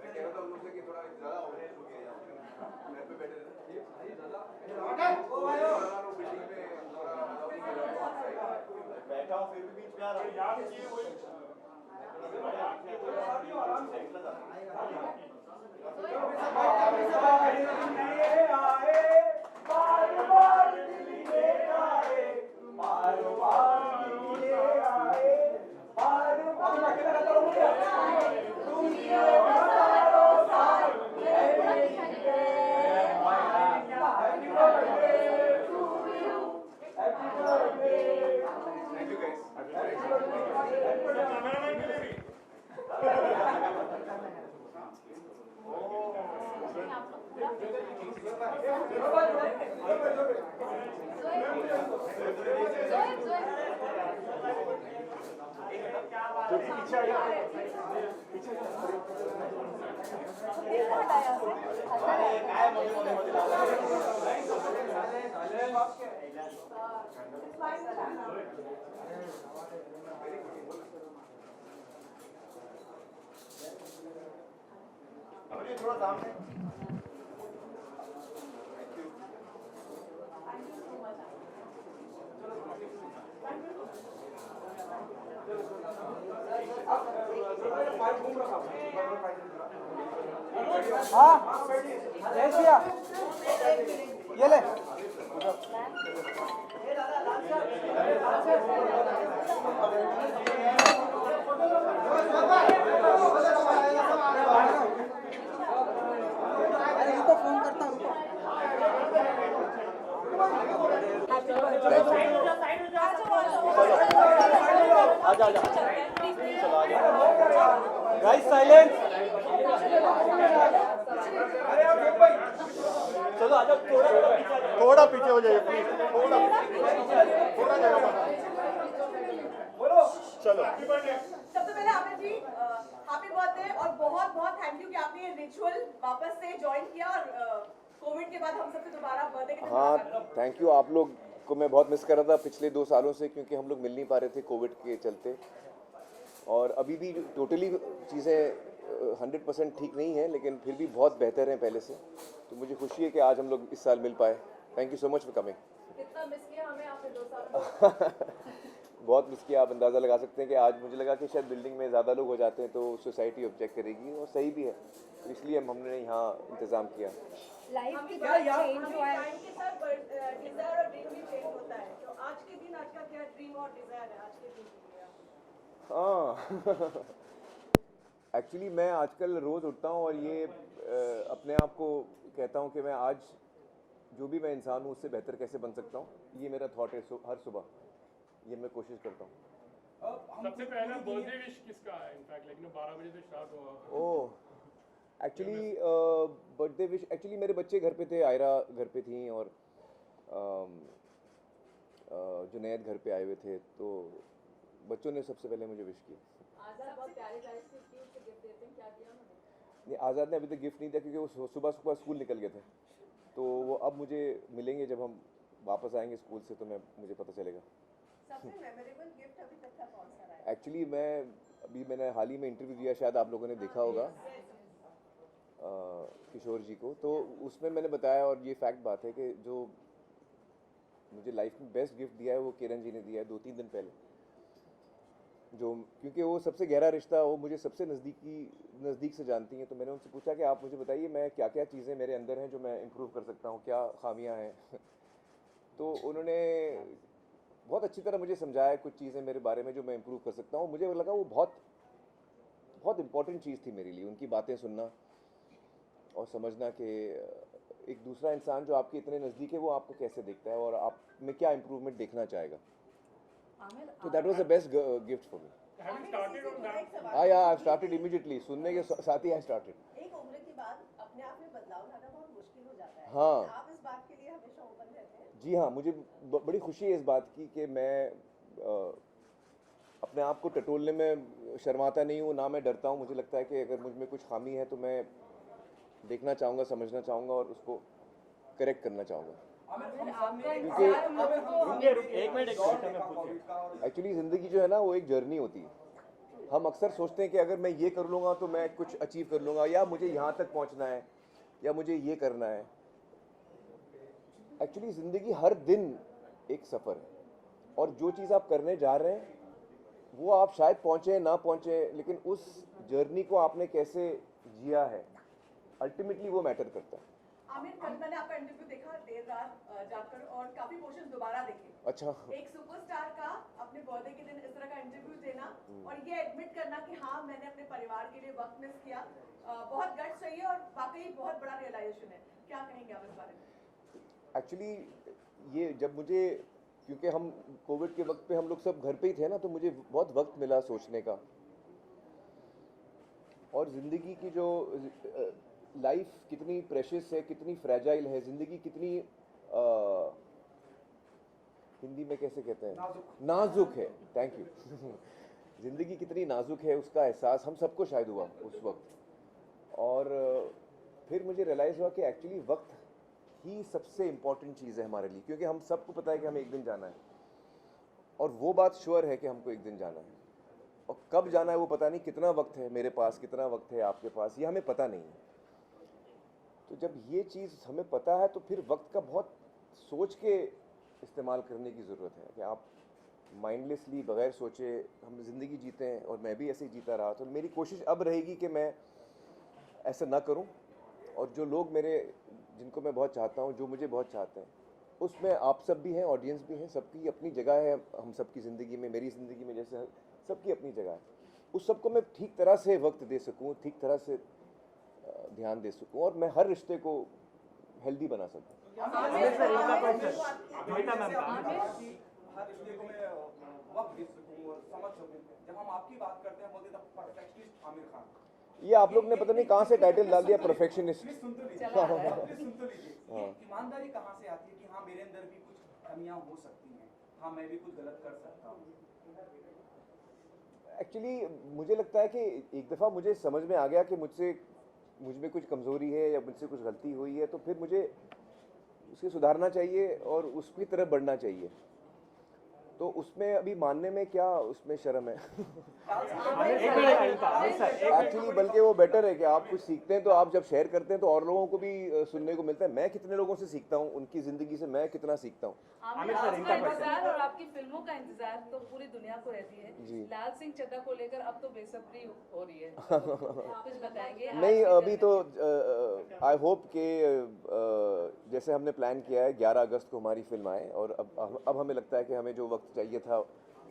मैं कह रहा था उन लोग से कि थोड़ा ज़्यादा ऑर्गेनाइज हो गया यहाँ घर पे बैठे रहते बिल्डिंग में थोड़ा बैठा हूँ फिर भी बीच में आ रहा हूँ याद किए वही थोड़ा सामने हाँ जयेश भैया ये ले अरे इसको फोन करता हूँ आजा आजा चलो आजा गाइस साइलेंस चलो आजा थोड़ा पीछे हो जाइए प्लीज थोड़ा जगह बोलो चलो सबसे पहले आमिर जी हैप्पी बर्थडे और बहुत बहुत थैंक यू कि आपने ये रिचुअल वापस से ज्वाइन किया और कोविड के बाद हम सबसे दोबारा बर्थडे के दिन हाँ थैंक यू आप लोग को मैं बहुत मिस कर रहा था पिछले 2 सालों से क्योंकि हम लोग मिल नहीं पा रहे थे कोविड के चलते और अभी भी टोटली चीज़ें 100% ठीक नहीं है लेकिन फिर भी बहुत बेहतर हैं पहले से तो मुझे खुशी है कि आज हम लोग इस साल मिल पाए thank you so much for coming कितना मिस किया हमें आपने 2 साल बहुत मिस किया आप अंदाज़ा लगा सकते हैं कि आज मुझे लगा कि शायद बिल्डिंग में ज़्यादा लोग हो जाते हैं तो सोसाइटी ऑब्जेक्ट करेगी और सही भी है तो इसलिए हमने यहाँ इंतज़ाम किया लाइफ की क्या चेंज हुआ है टाइम के साथ डिजायर और ड्रीम भी चेंज होता है तो आज के दिन आज का क्या ड्रीम और डिजायर है आज के दिन के लिए हाँ एक्चुअली मैं आजकल रोज़ उठता हूँ और ये अपने आप को कहता हूँ कि मैं आज जो भी मैं इंसान हूँ उससे बेहतर कैसे बन सकता हूँ ये मेरा थॉट है हर सुबह ये मैं कोशिश करता हूँ सबसे पहला बर्थडे विश किसका है इनफैक्ट लेकिन 12 बजे से स्टार्ट हुआ ओह एक्चुअली बर्थडे विश एक्चुअली मेरे बच्चे घर पे थे आयरा घर पे थी और जुनैद घर पे आए हुए थे तो बच्चों ने सबसे पहले मुझे विश की आजाद बहुत प्यारे प्यारे से गिफ्ट देते हैं क्या दिया उन्होंने नहीं आज़ाद ने अभी तक गिफ्ट नहीं दिया क्योंकि वो सुबह सुबह स्कूल निकल गए थे तो वो अब मुझे मिलेंगे जब हम वापस आएंगे स्कूल से तो मुझे पता चलेगा सबसे मेमोरेबल गिफ्ट अभी तक का कौन सा रहा है एक्चुअली मैंने हाल ही में इंटरव्यू दिया शायद आप लोगों ने देखा होगा किशोर जी को तो उसमें मैंने बताया और ये फैक्ट बात है कि जो मुझे लाइफ में बेस्ट गिफ्ट दिया है वो किरण जी ने दिया है 2-3 दिन पहले जो क्योंकि वो सबसे गहरा रिश्ता वो मुझे सबसे नज़दीक से जानती हैं तो मैंने उनसे पूछा कि आप मुझे बताइए मैं क्या क्या चीज़ें मेरे अंदर हैं जो मैं इम्प्रूव कर सकता हूँ क्या खामियां हैं तो उन्होंने बहुत अच्छी तरह मुझे समझाया कुछ चीज़ें मेरे बारे में जो मैं इम्प्रूव कर सकता हूँ मुझे लगा वो बहुत बहुत इंपॉर्टेंट चीज़ थी मेरे लिए उनकी बातें सुनना और समझना कि एक दूसरा इंसान जो आपके इतने नज़दीक है वो आपको कैसे देखता है और आप में क्या इम्प्रूवमेंट देखना चाहेगा तो that was the best gift for me हाँ यार आई स्टार्टेड इमीडिएटली सुनने के साथ ही आई स्टार्टेड एक उम्र के बाद अपने आप में बदलाव लाना बहुत मुश्किल हो जाता है हाँ आप इस बात के लिए हमेशा ओपन रहते हैं जी हाँ मुझे बड़ी खुशी है इस बात की कि मैं अपने आप को टटोलने में शर्माता नहीं हूँ ना मैं डरता हूँ मुझे लगता है कि अगर मुझ में कुछ खामी है तो मैं देखना चाहूँगा समझना चाहूँगा और उसको करेक्ट करना चाहूँगा क्योंकि एक्चुअली ज़िंदगी जो है ना वो एक जर्नी होती है हम अक्सर सोचते हैं कि अगर मैं ये कर लूँगा तो मैं कुछ अचीव कर लूँगा, या मुझे यहाँ तक पहुँचना है, या मुझे ये करना है। एक्चुअली ज़िंदगी हर दिन एक सफ़र है, और जो चीज़ आप करने जा रहे हैं वो आप शायद पहुँचे ना पहुँचे, लेकिन उस जर्नी को आपने कैसे जिया है अल्टीमेटली वो मैटर करता है। आमिर, कल मैंने आपका इंटरव्यू देखा देर रात जाकर, और काफी पोर्शन दोबारा देखे। अच्छा। एक सुपरस्टार का अपने बर्थडे के दिन इस तरह का इंटरव्यू देना और ये एडमिट करना कि हाँ मैंने अपने परिवार के लिए वक्त मिस किया, बहुत गट्स चाहिए और वाकई बहुत बड़ा रियलाइजेशन है। क्या कहेंगे आप इस बारे में? एक्चुअली ये जब मुझे, क्योंकि हम कोविड के वक्त पे हम लोग सब घर पे ही थे ना, तो मुझे बहुत वक्त मिला सोचने का, और ज़िंदगी की जो लाइफ कितनी प्रेशियस है, कितनी फ्रेजाइल है ज़िंदगी, कितनी हिंदी में कैसे कहते हैं, नाजुक है। Thank you. ज़िंदगी कितनी नाजुक है उसका एहसास हम सबको शायद हुआ उस वक्त, और फिर मुझे रियलाइज़ हुआ कि एक्चुअली वक्त ही सबसे इम्पॉर्टेंट चीज़ है हमारे लिए, क्योंकि हम सबको पता है कि हमें एक दिन जाना है, और वो बात श्योर है कि हमको एक दिन जाना है, और कब जाना है वो पता नहीं, कितना वक्त है मेरे पास, कितना वक्त है आपके पास, ये हमें पता नहीं है। तो जब ये चीज़ हमें पता है तो फिर वक्त का बहुत सोच के इस्तेमाल करने की ज़रूरत है, कि आप माइंडलेसली बगैर सोचे हम ज़िंदगी जीते हैं, और मैं भी ऐसे ही जीता रहा। तो मेरी कोशिश अब रहेगी कि मैं ऐसा ना करूं, और जो लोग मेरे, जिनको मैं बहुत चाहता हूं, जो मुझे बहुत चाहते हैं, उसमें आप सब भी हैं, ऑडियंस भी हैं, सबकी अपनी जगह है हम सबकी ज़िंदगी में, मेरी ज़िंदगी में जैसे सबकी अपनी जगह है। उस सबको मैं ठीक तरह से वक्त दे सकूं, ठीक तरह से ध्यान दे सकूं, और मैं हर रिश्ते को हेल्दी बना सकूं। हर रिश्ते को मैं वक्त दे सकूं और समझ सकूं। जब हम आपकी बात करते हैं बोलते हैं परफेक्शनिस्ट आमिर खान, ये आप लोग ने पता नहीं कहाँ से टाइटल डाल दिया परफेक्शनिस्ट। सुन तो लीजिए। ये ईमानदारी कहाँ से आती है कि हाँ मेरे अंदर भी कुछ कमियां हो सकती हैं, हाँ मैं भी कुछ गलत कर सकता हूँ? एक्चुअली मुझे लगता है कि एक दफ़ा मुझे समझ में आ गया कि मुझ में कुछ कमज़ोरी है या मुझसे कुछ गलती हुई है, तो फिर मुझे उसे सुधारना चाहिए और उसकी तरफ बढ़ना चाहिए। तो उसमें अभी मानने में क्या उसमें शर्म है। एक्चुअली बल्कि वो बेटर है कि आप कुछ सीखते हैं तो आप जब शेयर करते हैं तो और लोगों को भी सुनने को मिलता है। मैं कितने लोगों से सीखता हूँ, उनकी ज़िंदगी से मैं कितना सीखता हूँ। आमिर सर, इनका इंतजार और आपकी फिल्मों का इंतजार तो पूरी दुनिया को रहती है। जी। लाल सिंह चड्ढा को लेकर अब तो बेसब्री हो रही है, कुछ बताएंगे? नहीं, अभी तो आई होप कि जैसे हमने प्लान किया है 11 अगस्त को हमारी फिल्म आए, और अब हमें लगता है कि हमें जो वक्त चाहिए था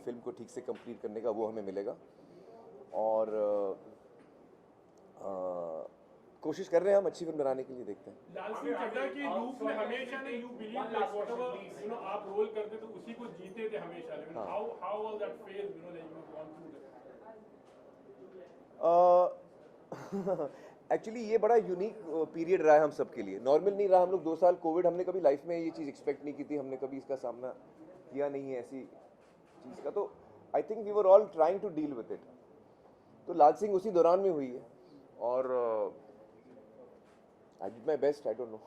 फिल्म को ठीक से कंप्लीट करने का वो हमें मिलेगा, और कोशिश कर रहे हैं हम अच्छी फिल्म बनाने के लिए। देखते हैं। लाल सिंह चड्ढा के रूप में हमेशा ने यू बिलीव लाइक व्हाटएवर आप रोल करते तो उसी को जीते थे हमेशा, लेकिन how was that phase like you gone through that? Actually ये बड़ा यूनिक पीरियड रहा है हम सब के लिए, नॉर्मल नहीं रहा। हम लोग 2 साल कोविड, हमने कभी लाइफ में ये चीज़ एक्सपेक्ट नहीं की थी, हमने कभी इसका सामना किया नहीं है ऐसी चीज़ का। तो I think we were all trying to deal with it. तो लाल सिंह उसी दौरान में हुई है, और I did my best. I don't know.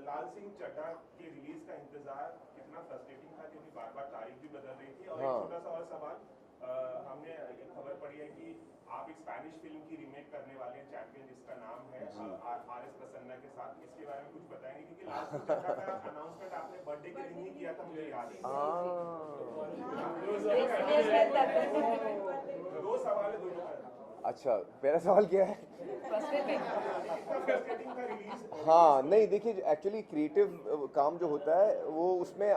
Lal Singh Chaddha के रिलीज का इंतजार कितना फ्रस्ट्रेटिंग था, क्योंकि बार-बार तारीख भी बदल रही थी। और एक छोटा सा और सवाल, हमने ये खबर पड़ी है कि आप एक स्पेनिश फिल्म की रीमेक करने वाले हैं, चैंपियन, जिसका नाम है आर.एस. प्रसन्ना के साथ। इसके बारे में कुछ बताएंगे, क्योंकि लाल सिंह चड्ढा का अनाउंसमेंट आपने बर्थडे के दिन ही किया था, मुझे याद है। 2 सवाल है दोनों का। अच्छा, पहला सवाल क्या है? हाँ, नहीं देखिए, एक्चुअली क्रिएटिव काम जो होता है वो उसमें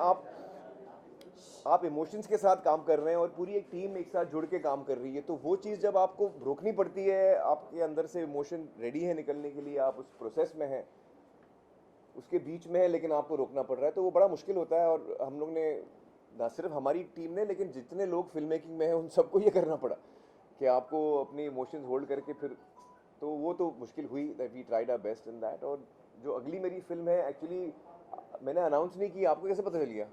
आप इमोशंस के साथ काम कर रहे हैं, और पूरी एक टीम एक साथ जुड़ के काम कर रही है। तो वो चीज़ जब आपको रोकनी पड़ती है, आपके अंदर से इमोशन रेडी है निकलने के लिए, आप उस प्रोसेस में हैं, उसके बीच में है, लेकिन आपको रोकना पड़ रहा है, तो वो बड़ा मुश्किल होता है। और हम लोग ने, ना सिर्फ हमारी टीम ने, लेकिन जितने लोग फिल्म मेकिंग में हैं उन सबको ये करना पड़ा कि आपको अपने इमोशंस होल्ड करके फिर, तो वो तो मुश्किल हुई। We tried our best in that. और जो अगली मेरी फिल्म है, एक्चुअली मैंने अनाउंस नहीं की, आपको कैसे पता चल गया?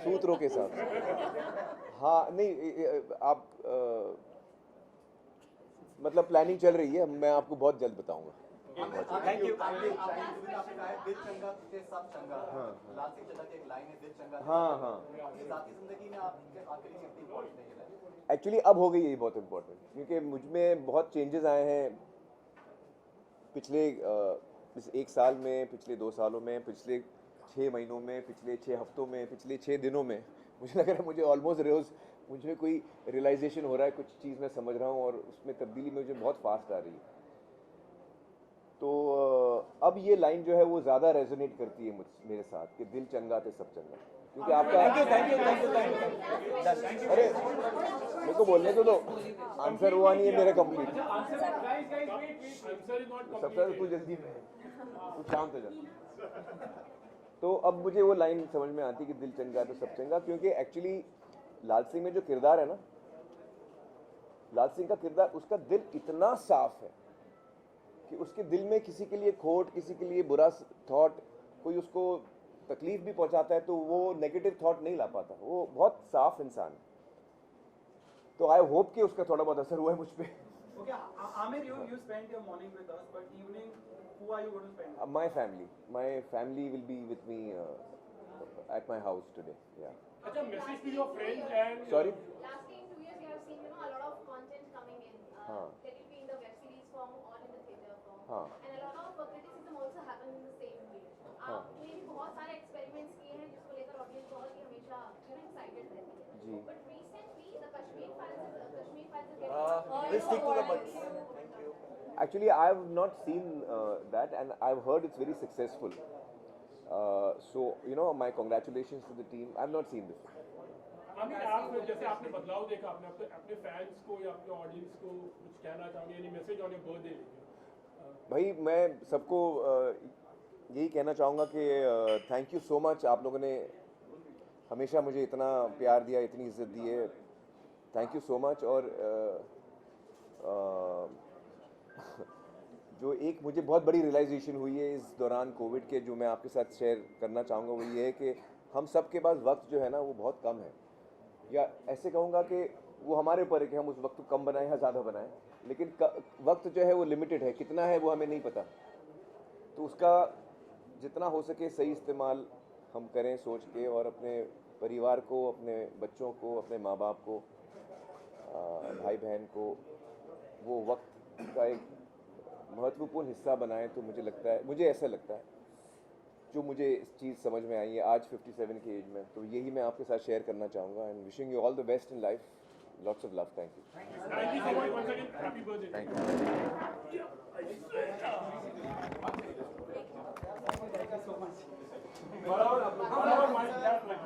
सूत्रों के साथ। हाँ, नहीं, आप मतलब प्लानिंग चल रही है, मैं आपको बहुत जल्द बताऊंगा। Thank you. आपने कहा है दिल चंगा तुझे सब चंगा। लाल सिंह चड्ढा की एक लाइन है दिल चंगा। हाँ हाँ। अपनी जाती जिंदगी में आपके आखिरी में कितनी इम्पोर्टेंट है ये लाइन? एक्चुअली अब हो गई है बहुत इम्पोर्टेंट, क्योंकि मुझ में बहुत चेंजेस आए हैं पिछले इस 1 साल में, पिछले 2 सालों में, पिछले 6 महीनों में, पिछले 6 हफ्तों में, पिछले 6 दिनों में। मुझे लग रहा है मुझे ऑलमोस्ट रोज़ मुझे कोई रियलाइजेशन हो रहा है, कुछ चीज़ मैं समझ रहा हूँ और उसमें तब्दीली मुझे बहुत फास्ट आ रही है। तो अब ये लाइन जो है वो ज़्यादा रेजोनेट करती है मेरे साथ कि दिल चंगा ते सब चंगा, क्योंकि आपका अरे मेरे को बोलने तो दो, आंसर हुआ नहीं है मेरा कंप्लीट। सबसे तू जल्दी तू शांत हो जा। तो अब मुझे वो लाइन समझ में आती कि दिल चंगा तो सब चंगा, क्योंकि एक्चुअली लाल सिंह में जो किरदार है ना, लाल सिंह का किरदार, उसका दिल इतना साफ है कि उसके दिल में किसी के लिए खोट, किसी के लिए बुरा थॉट, कोई उसको तकलीफ भी पहुंचाता है तो वो नेगेटिव थॉट नहीं ला पाता। वो बहुत साफ इंसान है। तो आई होप कि उसका थोड़ा बहुत असर हुआ है मुझ पर। Okay, Amir, you spent your morning with us, but evening, who are you going to spend with? My family will be with me at my house today. Yeah. अच्छा, message to your friends and Sorry. Last 2 years, you have seen, a lot of content coming in. Let it be in the web series form or in the theatre form. And a lot of criticism also happens in the same way. आपने भी बहुत सारे experiments किए हैं जिसको लेकर audience बहुत ही हमेशा excited रहती है. जी. But recently, the Kashmir files is getting. We'll stick to the mics. Thank you. Actually, I have not seen that, and I've heard it's very successful. So my congratulations to the team. I've not seen this. Aamir, आप जैसे आपने बदलाव देखा, आपने अपने fans को या अपने ऑडियंस को कुछ कहना चाहोगे, यानी मैसेज ऑन योर बर्थडे? भाई मैं सबको यही कहना चाहूँगा कि थैंक यू सो मच। आप लोगों ने हमेशा मुझे इतना प्यार दिया, इतनी इज्जत दी है, थैंक यू सो मच। और जो एक मुझे बहुत बड़ी रियलाइजेशन हुई है इस दौरान कोविड के, जो मैं आपके साथ शेयर करना चाहूँगा, वो ये है कि हम सब के पास वक्त जो है ना वो बहुत कम है, या ऐसे कहूँगा कि वो हमारे ऊपर है कि हम उस वक्त को कम बनाएं या ज़्यादा बनाएं, लेकिन वक्त जो है वो लिमिटेड है, कितना है वो हमें नहीं पता। तो उसका जितना हो सके सही इस्तेमाल हम करें सोच के, और अपने परिवार को, अपने बच्चों को, अपने माँ बाप को, भाई बहन को वो वक्त का एक महत्वपूर्ण हिस्सा बनाएं। तो मुझे ऐसा लगता है, जो मुझे इस चीज़ समझ में आई है आज 57 की एज में, तो यही मैं आपके साथ शेयर करना चाहूँगा। And wishing you all the best in life, lots of love. Thank you. Thank you so much once again. Happy birthday. Thank you. Barabar, my dad, like,